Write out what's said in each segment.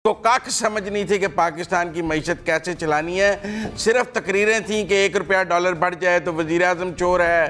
को काक समझ नहीं थी कि पाकिस्तान की मईशत कैसे चलानी है। सिर्फ तकरीरें थीं कि 1 रुपया डॉलर बढ़ जाए तो वज़ीर आज़म चोर है,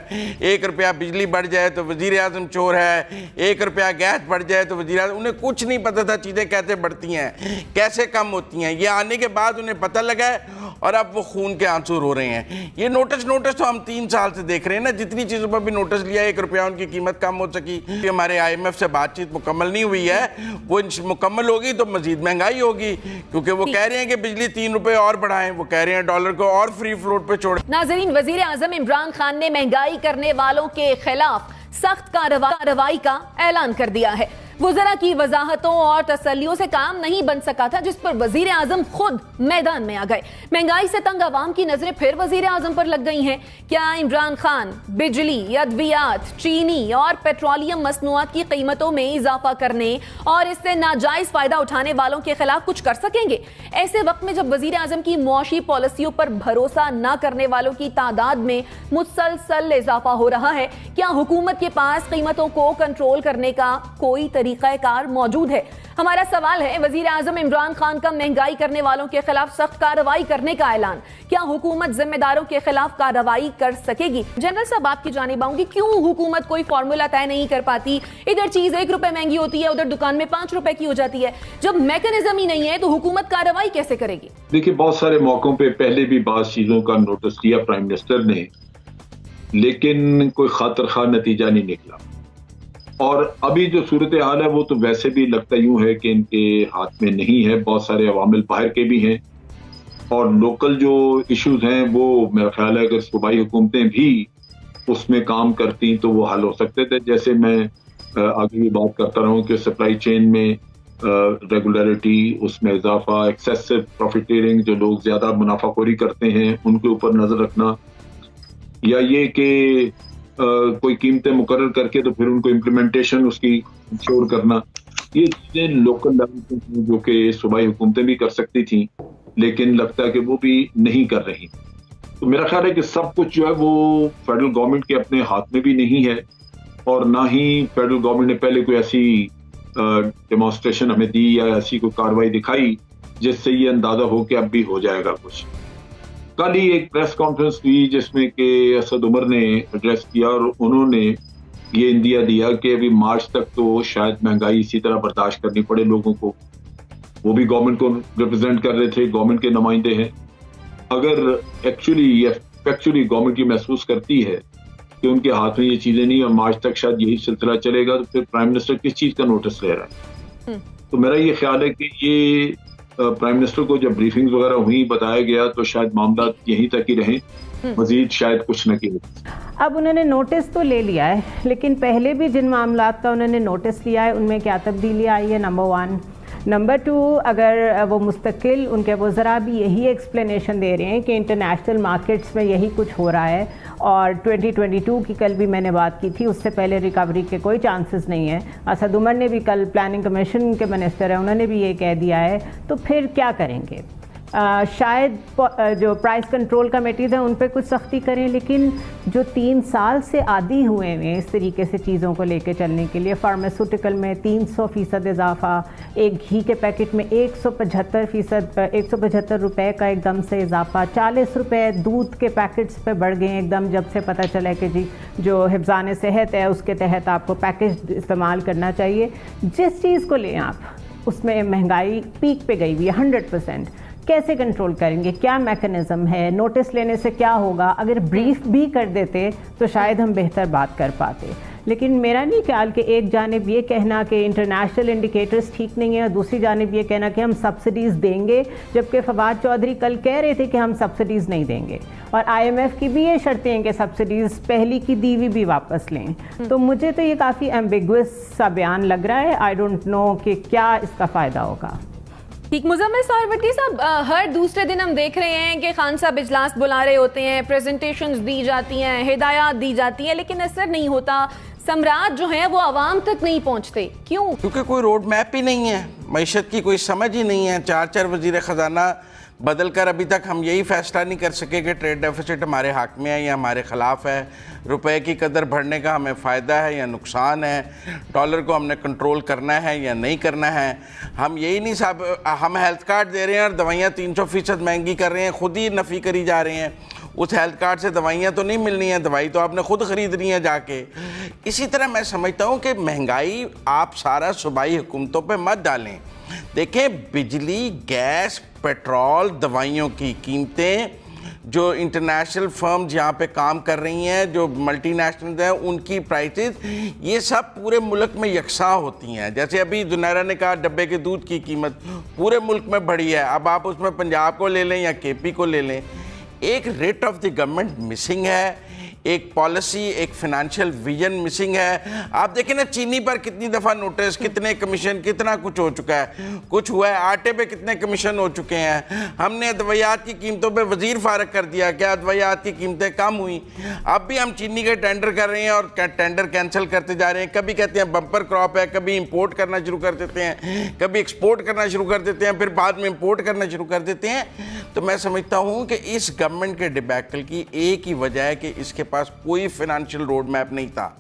1 रुपया बिजली बढ़ जाए तो वज़ीर आज़म चोर है, 1 रुपया गैस बढ़ जाए तो वज़ीर आज़म। उन्हें कुछ नहीं पता था चीज़ें कैसे बढ़ती हैं, कैसे कम होती हैं। ये आने के बाद उन्हें पता लगा है और अब वो खून के आंसू रो रहे हैं। ये नोटिस तो हम 3 साल से देख रहे हैं ना, जितनी चीज़ों पर भी नोटिस लिया 1 रुपया उनकी कीमत कम हो सकी। हमारे IMF से बातचीत मुकम्मल नहीं हुई है, वो मुकम्मल होगी तो मजीद महंगाई होगी, क्योंकि वो कह रहे हैं कि बिजली 3 रुपए और बढ़ाएं, वो कह रहे हैं डॉलर को और फ्री फ्लोट पे छोड़ें। नाज़रीन, वजीर आज़म इमरान खान ने महंगाई करने वालों के खिलाफ सख्त कार्रवाई का ऐलान कर दिया है। वज़रा की वजाहतों और तसल्लियों से काम नहीं बन सका था, जिस पर वजीर आज़म खुद मैदान में आ गए। महंगाई से तंग आवाम की नजरें फिर वजीर आज़म पर लग गई हैं। क्या इमरान खान बिजली, अद्वियात, चीनी और पेट्रोलियम मसनूआत की कीमतों में इजाफा करने और इससे नाजायज फायदा उठाने वालों के खिलाफ कुछ कर सकेंगे? ऐसे वक्त में जब वजीर आज़म की मुआशी पॉलिसियों पर भरोसा न करने वालों की तादाद में मुसलसल इजाफा हो रहा है, क्या हुकूमत के पास कीमतों को कंट्रोल करने का कोई तरीकाकार मौजूद है? हमारा सवाल है, वजीर आज़म इमरान खान का महंगाई करने वालों के खिलाफ सख्त कार्रवाई करने का ऐलान, क्या हुकूमत जिम्मेदारों के खिलाफ कार्रवाई कर सकेगी? जनरल साहब, आपकी जानिब आऊंगी, क्यों हुकूमत कोई फॉर्मूला तय नहीं कर पाती? इधर चीज 1 रुपए महंगी होती है, उधर दुकान में 5 रुपए की हो जाती है। जब मैकेनिज्म ही नहीं है तो हुकूमत कार्रवाई कैसे करेगी? देखिए, बहुत सारे मौकों पे पहले भी बात चीजों का नोटिस लिया प्राइम मिनिस्टर ने, लेकिन कोई खातिर खा नतीजा नहीं निकला। और अभी जो सूरत हाल है वो तो वैसे भी लगता यूं है कि इनके हाथ में नहीं है। बहुत सारे अवामिल बाहर के भी हैं और लोकल जो इश्यूज हैं वो मेरा ख्याल है अगर सूबाई हुकूमतें भी उसमें काम करती तो वो हल हो सकते थे। जैसे मैं आगे भी बात करता रहा हूँ कि सप्लाई चेन में रेगुलरिटी, उसमें इजाफा, एक्सेसिव प्रॉफिटेरिंग, जो लोग ज्यादा मुनाफाखोरी करते हैं उनके ऊपर नजर रखना, या ये कि कोई कीमतें मुकर्रर करके तो फिर उनको इम्प्लीमेंटेशन उसकी इंश्योर करना, ये चीजें लोकल लेवल पे जो कि सूबाई हुकूमतें भी कर सकती थी, लेकिन लगता है कि वो भी नहीं कर रही। तो मेरा ख्याल है कि सब कुछ जो है वो फेडरल गवर्नमेंट के अपने हाथ में भी नहीं है और ना ही फेडरल गवर्नमेंट ने पहले कोई ऐसी डेमोन्स्ट्रेशन हमें दी या ऐसी कोई कार्रवाई दिखाई जिससे ये अंदाजा हो कि अब भी हो जाएगा कुछ। कल ही एक प्रेस कॉन्फ्रेंस हुई जिसमें कि असद उमर ने एड्रेस किया और उन्होंने ये इंदिया दिया कि अभी मार्च तक तो शायद महंगाई इसी तरह बर्दाश्त करनी पड़े लोगों को। वो भी गवर्नमेंट को रिप्रेजेंट कर रहे थे, गवर्नमेंट के नुमाइंदे हैं। अगर एक्चुअली गवर्नमेंट ये महसूस करती है कि उनके हाथ में ये चीजें नहीं और मार्च तक शायद यही सिलसिला चलेगा, तो फिर प्राइम मिनिस्टर किस चीज का नोटिस ले रहा है? तो मेरा ये ख्याल है कि ये प्राइम मिनिस्टर को जब ब्रीफिंग्स वगैरह हुई बताया गया तो शायद मामला यहीं तक ही रहे, मजीद शायद कुछ न किए। अब उन्होंने नोटिस तो ले लिया है, लेकिन पहले भी जिन मामलात का उन्होंने नोटिस लिया है उनमें क्या तब्दीली आई है? नंबर 1। नंबर 2, अगर वो मुस्तकिल उनके वज़रा भी यही एक्सप्लेनेशन दे रहे हैं कि इंटरनेशनल मार्केट्स में यही कुछ हो रहा है और 2022 की कल भी मैंने बात की थी, उससे पहले रिकवरी के कोई चांसेस नहीं है। असद उमर ने भी, कल प्लानिंग कमीशन के मिनिस्टर हैं, उन्होंने भी ये कह दिया है, तो फिर क्या करेंगे? शायद जो प्राइस कंट्रोल कमेटीज़ हैं उन पर कुछ सख्ती करें, लेकिन जो 3 साल से आदी हुए हैं इस तरीके से चीज़ों को लेके चलने के लिए, फार्मास्यूटिकल में 300% इजाफा, एक घी के पैकेट में 175 रुपये का एकदम से इजाफा, 40 रुपये दूध के पैकेट्स पे बढ़ गए एकदम जब से पता चला कि जी जो हिफ्ज़ान सेहत है उसके तहत आपको पैकेज इस्तेमाल करना चाहिए। जिस चीज़ को लें आप उसमें महंगाई पीक पे गई हुई है 100%। कैसे कंट्रोल करेंगे? क्या मैकेनिज्म है? नोटिस लेने से क्या होगा? अगर ब्रीफ भी कर देते तो शायद हम बेहतर बात कर पाते। लेकिन मेरा नहीं ख्याल कि एक जानिब ये कहना कि इंटरनेशनल इंडिकेटर्स ठीक नहीं है और दूसरी जानिब ये कहना कि हम सब्सिडीज़ देंगे, जबकि फवाद चौधरी कल कह रहे थे कि हम सब्सिडीज़ नहीं देंगे और IMF की भी ये शर्तें हैं कि सब्सिडीज़ पहली की दी हुई भी वापस लें। तो मुझे तो ये काफ़ी एम्बिगुअस सा बयान लग रहा है। आई डोंट नो कि क्या इसका फ़ायदा होगा। ठीक, मुजम्मिल साहब साहब, हर दूसरे दिन हम देख रहे हैं कि खान साहब इजलास बुला रहे होते हैं, प्रेजेंटेशंस दी जाती हैं, हिदायत दी जाती हैं, लेकिन असर नहीं होता। सम्राट जो है वो आवाम तक नहीं पहुंचते, क्यों? क्योंकि कोई रोड मैप ही नहीं है, मईशत की कोई समझ ही नहीं है। 4 वजीर ख़जाना बदल कर अभी तक हम यही फैसला नहीं कर सके कि ट्रेड डेफिसिट हमारे हक में है या हमारे ख़िलाफ़ है, रुपए की कदर बढ़ने का हमें फ़ायदा है या नुकसान है, डॉलर को हमने कंट्रोल करना है या नहीं करना है। हम यही नहीं साहब, हम हेल्थ कार्ड दे रहे हैं और दवाइयाँ 300% महंगी कर रहे हैं, खुद ही नफ़ी करी जा रहे हैं। उस हेल्थ कार्ड से दवाइयाँ तो नहीं मिलनी है, दवाई तो आपने खुद ख़रीदनी है जाके। इसी तरह मैं समझता हूँ कि महंगाई आप सारा सूबाई हुकूमतों पे मत डालें। देखें, बिजली, गैस, पेट्रोल, दवाइयों की कीमतें, जो इंटरनेशनल फर्म्स यहाँ पे काम कर रही हैं, जो मल्टीनेशनल हैं, उनकी प्राइसेस, ये सब पूरे मुल्क में यकसा होती हैं। जैसे अभी जुनैरा ने कहा डब्बे के दूध की कीमत पूरे मुल्क में बढ़ी है। अब आप उसमें पंजाब को ले लें या केपी को ले लें, एक rate of the government missing है, एक पॉलिसी, एक फाइनेंशियल विजन मिसिंग है। आप देखें ना, चीनी पर कितनी दफ़ा नोटिस, कितने कमीशन, कितना कुछ हो चुका है, कुछ हुआ है। आटे पे कितने कमीशन हो चुके हैं। हमने अदवियात की कीमतों पे वजीर फारग कर दिया, क्या अदवियात की कीमतें कम हुई? अब भी हम चीनी के टेंडर कर रहे हैं और टेंडर कैंसिल करते जा रहे हैं। कभी कहते हैं बम्पर क्रॉप है, कभी इंपोर्ट करना शुरू कर देते हैं, कभी एक्सपोर्ट करना शुरू कर देते हैं, फिर बाद में इंपोर्ट करना शुरू कर देते हैं। तो मैं समझता हूँ कि इस गवर्नमेंट के डिबैकल की एक ही वजह है कि इसके पास कोई फाइनेंशियल रोड मैप नहीं था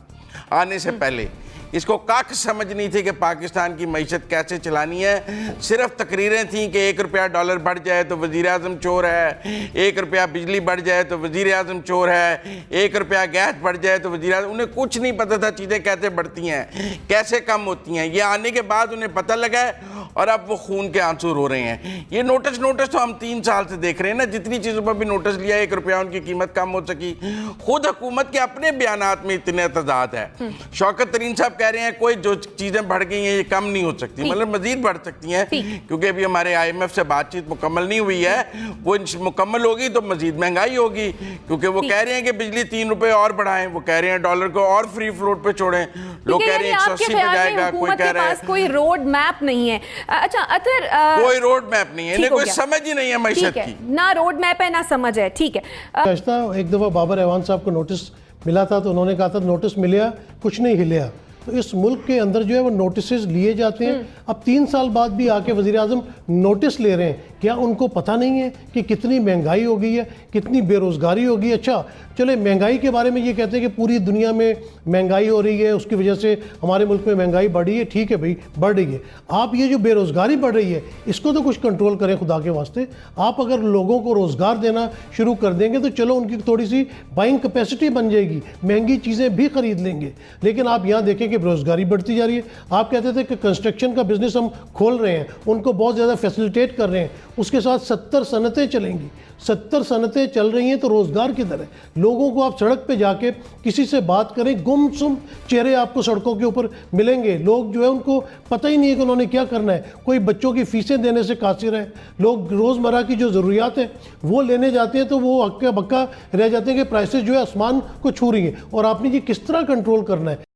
आने से पहले। इसको काक समझ नहीं थी कि पाकिस्तान की मईशत कैसे चलानी है। सिर्फ तकरीरें थीं कि 1 रुपया डॉलर बढ़ जाए तो वज़ीर आज़म चोर है, 1 रुपया बिजली बढ़ जाए तो वज़ीर आज़म चोर है, 1 रुपया गैस बढ़ जाए तो वज़ीर आज़म। उन्हें कुछ नहीं पता था चीज़ें कैसे बढ़ती हैं, कैसे कम होती हैं। ये आने के बाद उन्हें पता लगा है और अब वो खून के आंसू रो रहे हैं। ये नोटिस तो हम 3 साल से देख रहे हैं ना, जितनी चीज़ों पर भी नोटिस लिया 1 रुपया उनकी कीमत कम हो सकी। खुद हुकूमत के अपने बयानात में इतने तजाद है। शौकत तरीन साहब कह रहे हैं कोई जो चीज़ें बढ़ गई हैं ये कम नहीं हो सकती, मतलब मजीद बढ़ सकती हैं, क्योंकि अभी हमारे IMF से बातचीत मुकम्मल नहीं हुई है। वो मुकम्मल होगी तो मजीद महंगाई होगी, क्योंकि वो कह रहे हैं कि बिजली 3 रुपए और बढ़ाएं, वो कह रहे हैं डॉलर को और फ्री फ्लोट पे छोड़ें, लोग कह रहे हैं 180 पे जाएगा, कोई कह रहा है कोई रोड मैप नहीं है। अच्छा अतर, कोई रोड मैप नहीं है, इन्हें कोई समझ ही नहीं है मईशत की, ना रोड मैप है ना समझ है। ठीक है, एक दफ़ा बाबर एवान साहब को नोटिस मिला था तो उन्होंने कहा था नोटिस मिला कुछ नहीं हिलिया। तो इस मुल्क के अंदर जो है वो नोटिस लिए जाते हैं। अब 3 साल बाद भी आके वज़ीर आज़म नोटिस ले रहे हैं, क्या उनको पता नहीं है कि कितनी महंगाई हो गई है, कितनी बेरोज़गारी हो गई है? अच्छा चले, महंगाई के बारे में ये कहते हैं कि पूरी दुनिया में महंगाई हो रही है, उसकी वजह से हमारे मुल्क में महंगाई बढ़ी है। ठीक है भाई, बढ़ रही है। आप ये जो बेरोज़गारी बढ़ रही है इसको तो कुछ कंट्रोल करें खुदा के वास्ते। आप अगर लोगों को रोज़गार देना शुरू कर देंगे तो चलो उनकी थोड़ी सी बाइंग कैपेसिटी बन जाएगी, महंगी चीज़ें भी खरीद लेंगे। लेकिन आप यहाँ देखें कि बेरोज़गारी बढ़ती जा रही है। आप कहते थे कि कंस्ट्रक्शन का बिजनेस हम खोल रहे हैं, उनको बहुत ज़्यादा फैसिलिटेट कर रहे हैं, उसके साथ 70 सनतें चलेंगी। 70 सनतें चल रही हैं तो रोज़गार किधर है? लोगों को आप सड़क पे जाके किसी से बात करें, गुमसुम चेहरे आपको सड़कों के ऊपर मिलेंगे। लोग जो है उनको पता ही नहीं है कि उन्होंने क्या करना है। कोई बच्चों की फीसें देने से कासिर है, लोग रोज़मर्रा की जो ज़रूरियात हैं वो लेने जाते हैं तो वो हक्का बक्का रह जाते हैं कि प्राइसेस जो है आसमान को छू रही हैं। और आपने ये किस तरह कंट्रोल करना है?